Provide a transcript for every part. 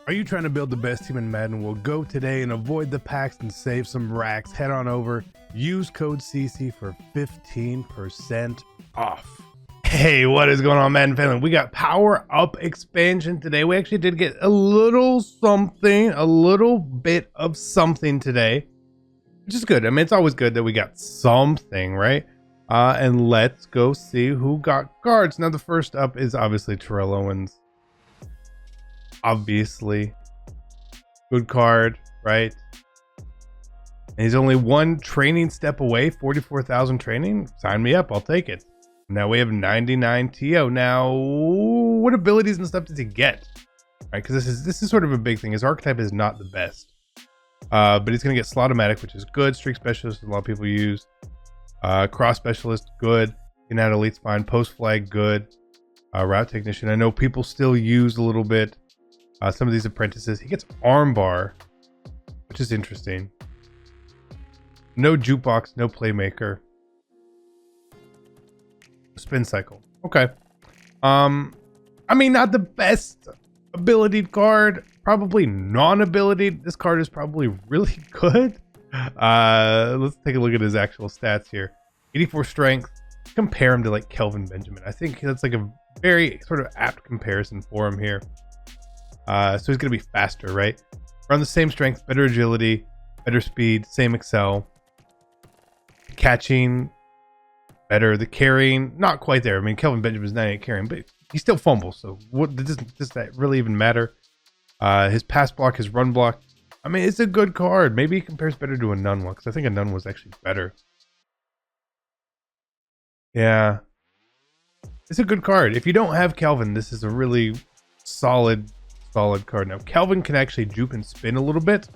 Are you trying to build the best team in Madden? Well, go today and avoid the packs and save some racks. Head on over, use code CC for 15% off. Hey, what is going on, Madden family? We got Power Up expansion today. We actually did get a little bit of something today, which is good. I mean, it's always good that we got something, right? And let's go see who got cards. Now, the first up is obviously Terrell Owens. Obviously, good card, right? And he's only one training step away. 44,000 training. Sign me up, I'll take it. Now we have 99 TO. Now, what abilities and stuff does he get? Right, because this is sort of a big thing. His archetype is not the best, but he's gonna get Slot-O-Matic, which is good. Streak Specialist, a lot of people use. Cross Specialist, good. Can add Elite Spine. Post Flag, good. Route Technician, I know people still use a little bit. Some of these apprentices. He gets Armbar, which is interesting. No Jukebox, no Playmaker. Spin Cycle. Okay. I mean, not the best abilitied card. Probably non-abilitied. This card is probably really good. Let's take a look at his actual stats here. 84 strength. Compare him to like Kelvin Benjamin. I think that's like a very sort of apt comparison for him here. So he's going to be faster, right? Around the same strength, better agility, better speed, same excel. Catching, better. The carrying, not quite there. I mean, Kelvin Benjamin's 98 carrying, but he still fumbles. So what does that really even matter? His pass block, his run block. I mean, it's a good card. Maybe he compares better to a Nun one, because I think a Nun was actually better. Yeah. It's a good card. If you don't have Kelvin, this is a really solid card. Now, Kelvin can actually juke and spin a little bit,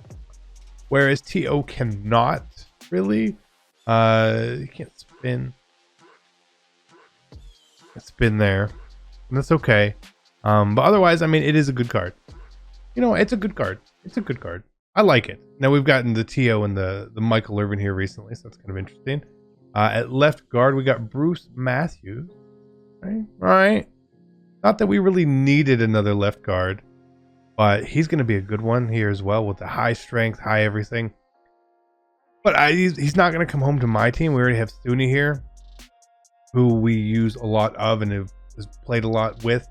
whereas TO cannot really. He can't spin. Spin there, and that's okay. But otherwise, I mean, it is a good card. You know, it's a good card. It's a good card. I like it. Now we've gotten the TO and the Michael Irvin here recently, so that's kind of interesting. At left guard, we got Bruce Matthews. Right? All right. Not that we really needed another left guard, but he's going to be a good one here as well with the high strength, high everything. But he's not going to come home to my team. We already have Thune here, who we use a lot of and has played a lot with,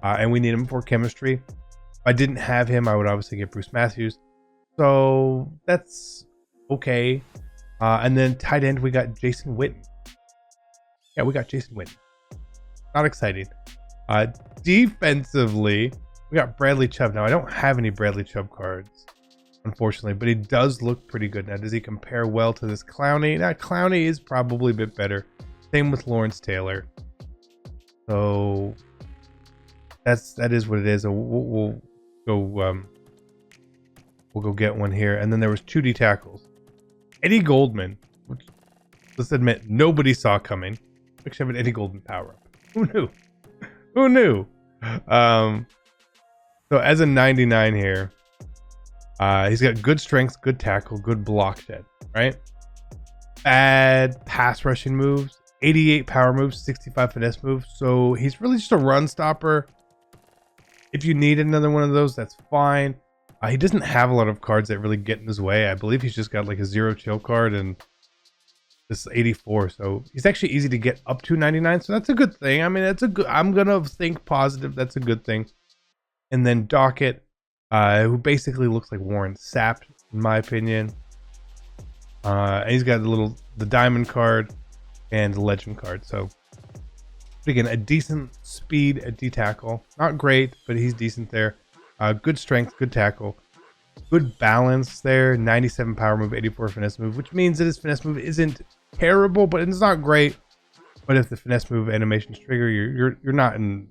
and we need him for chemistry. If I didn't have him, I would obviously get Bruce Matthews. So that's okay. And then tight end, we got Jason Witten. Yeah, we got Jason Witten. Not exciting. Defensively, we got Bradley Chubb. Now, I don't have any Bradley Chubb cards, unfortunately, but he does look pretty good. Now, does he compare well to this Clowney? Now, Clowney is probably a bit better. Same with Lawrence Taylor. So that is what it is. We'll go get one here. And then there was 2D tackles. Eddie Goldman, which, let's admit, nobody saw coming. Actually, have an Eddie Goldman power up. Who knew? Who knew? So as a 99 here, he's got good strength, good tackle, good block shed, right? Bad pass rushing moves, 88 power moves, 65 finesse moves. So he's really just a run stopper. If you need another one of those, that's fine. He doesn't have a lot of cards that really get in his way. I believe he's just got like a 0 chill card and this 84. So he's actually easy to get up to 99. So that's a good thing. I mean, that's a good, I'm going to think positive. That's a good thing. And then Dockett, who basically looks like Warren Sapp, in my opinion. And he's got the diamond card and the legend card. So again, a decent speed at D-tackle. Not great, but he's decent there. Good strength, good tackle, good balance there. 97 power move, 84 finesse move, which means that his finesse move isn't terrible, but it's not great. But if the finesse move animations trigger, you're not in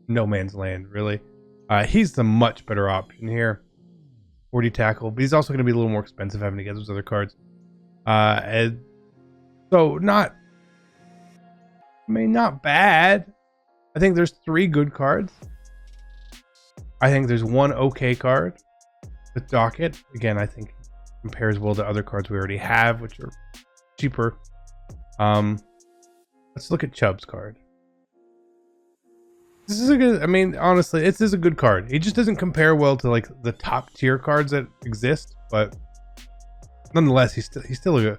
no man's land, really. He's the much better option here. 40 tackle, but he's also going to be a little more expensive having to get those other cards. And so not bad. I think there's 3 good cards. I think there's 1 okay card with Dockett. Again, I think compares well to other cards we already have, which are cheaper. Let's look at Chubb's card. This is a good, I mean, honestly, this is a good card. He just doesn't compare well to like the top tier cards that exist, but nonetheless, he's still a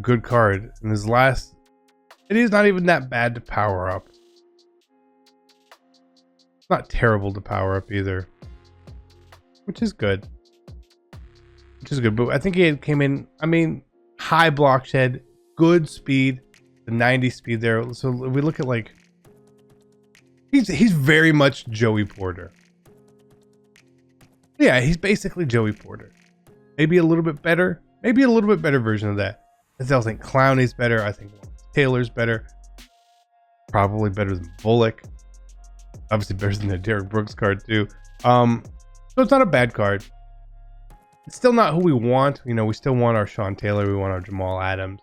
good card. And his last, it is not even that bad to power up. It's not terrible to power up either, which is good. But I think he came in, I mean, high block shed, good speed, the 90 speed there. So we look at like, he's very much Joey Porter. Yeah, he's basically Joey Porter. Maybe a little bit better. Maybe a little bit better version of that. I still think Clowney's better. I think Taylor's better. Probably better than Bullock. Obviously better than the Derek Brooks card too. So it's not a bad card. It's still not who we want. You know, we still want our Sean Taylor. We want our Jamal Adams.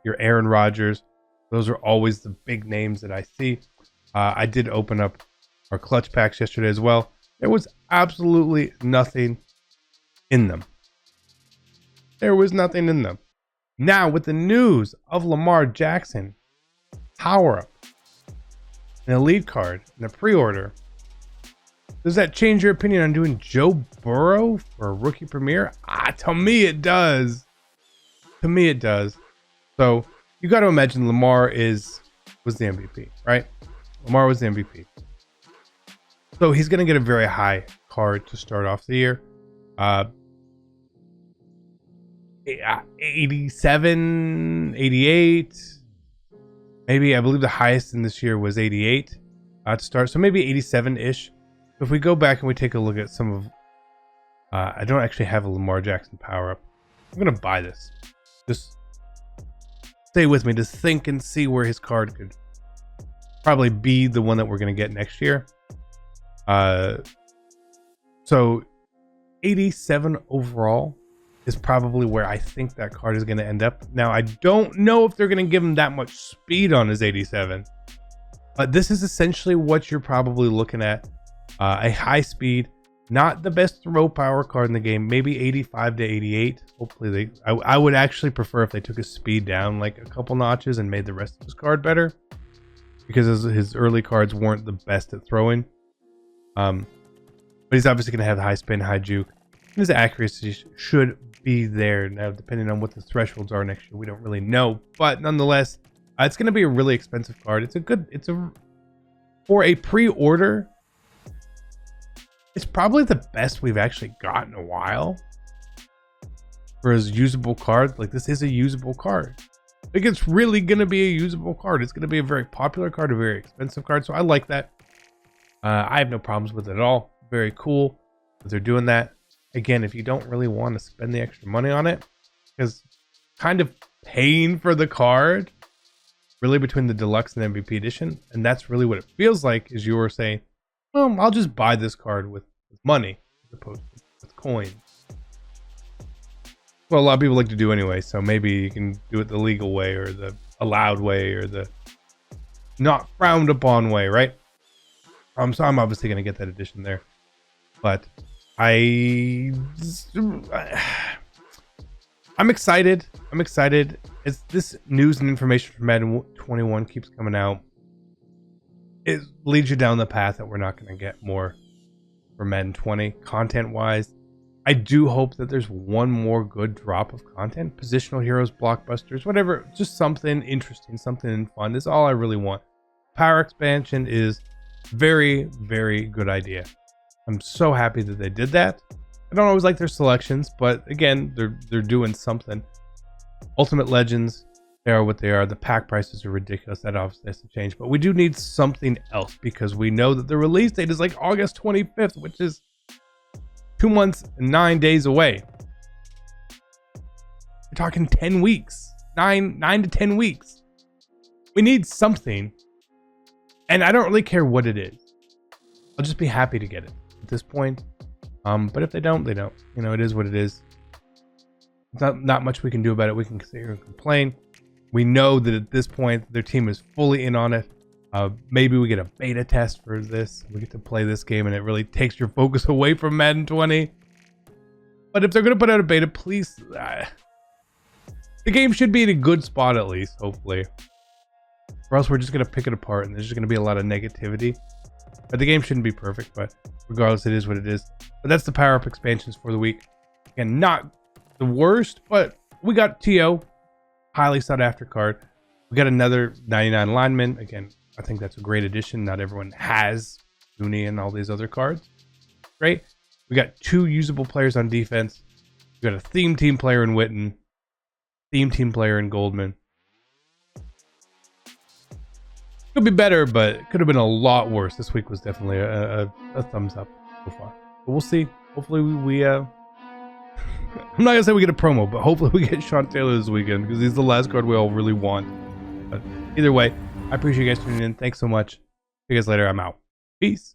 Your Aaron Rodgers. Those are always the big names that I see. I did open up our clutch packs yesterday as well. There was absolutely nothing in them. There was nothing in them. Now, with the news of Lamar Jackson, power up, an elite card, and a pre-order, does that change your opinion on doing Joe Burrow for a rookie premiere? To me it does. To me it does. So you got to imagine Lamar was the MVP, right? Lamar was the MVP. So he's going to get a very high card to start off the year. 87, 88. Maybe, I believe the highest in this year was 88 to start. So maybe 87-ish. If we go back and we take a look at some of... I don't actually have a Lamar Jackson power-up. I'm going to buy this. Just stay with me. Just think and see where his card could probably be the one that we're going to get next year. So 87 overall is probably where I think that card is going to end up. Now, I don't know if they're going to give him that much speed on his 87, but this is essentially what you're probably looking at. A high speed, not the best throw power card in the game, maybe 85 to 88. Hopefully I would actually prefer if they took his speed down like a couple notches and made the rest of his card better, because his early cards weren't the best at throwing. But he's obviously going to have high spin, high juke. His accuracy should be there. Now, depending on what the thresholds are next year, we don't really know. But nonetheless, it's going to be a really expensive card. For a pre-order, it's probably the best we've actually got in a while. For his usable card, like this is a usable card. Like it's really going to be a usable card. It's going to be a very popular card, a very expensive card. So I like that. I have no problems with it at all. Very cool that they're doing that. Again, if you don't really want to spend the extra money on it, because kind of paying for the card, really between the deluxe and MVP edition, and that's really what it feels like, is you were saying, well, I'll just buy this card with money as opposed to with coins. Well, a lot of people like to do anyway, so maybe you can do it the legal way or the allowed way or the not frowned upon way, right? So I'm obviously going to get that edition there, but I'm excited. As this news and information from Madden 21 keeps coming out, it leads you down the path that we're not going to get more for Madden 20 content-wise. I do hope that there's one more good drop of content, positional heroes, blockbusters, whatever, just something interesting, something fun is all I really want. Power expansion is very, very good idea. I'm so happy that they did that. I don't always like their selections, but again, they're doing something. Ultimate Legends, they are what they are. The pack prices are ridiculous. That obviously has to change, but we do need something else because we know that the release date is like August 25th, which is 2 months and 9 days away. We're talking 10 weeks, 9 to 10 weeks. We need something, and I don't really care what it is. I'll just be happy to get it at this point. But if they don't, they don't. You know, it is what it is. Not much we can do about it. We can sit here and complain. We know that at this point, their team is fully in on it. Maybe we get a beta test for this. We get to play this game, and it really takes your focus away from Madden 20. But if they're going to put out a beta, please... the game should be in a good spot at least, hopefully. or else we're just going to pick it apart and there's just going to be a lot of negativity. But the game shouldn't be perfect, but regardless, it is what it is. But that's the power-up expansions for the week. Again, not the worst, but we got TO, highly sought-after card. We got another 99 lineman. Again, I think that's a great addition. Not everyone has Mooney and all these other cards. Great. We got 2 usable players on defense. We got a theme team player in Witten, theme team player in Goldman. Could be better, but it could have been a lot worse. This week was definitely a thumbs up so far. But we'll see. Hopefully we I'm not gonna say we get a promo, but hopefully we get Sean Taylor this weekend because he's the last card we all really want. But either way, I appreciate you guys tuning in. Thanks so much. See you guys later. I'm out. Peace.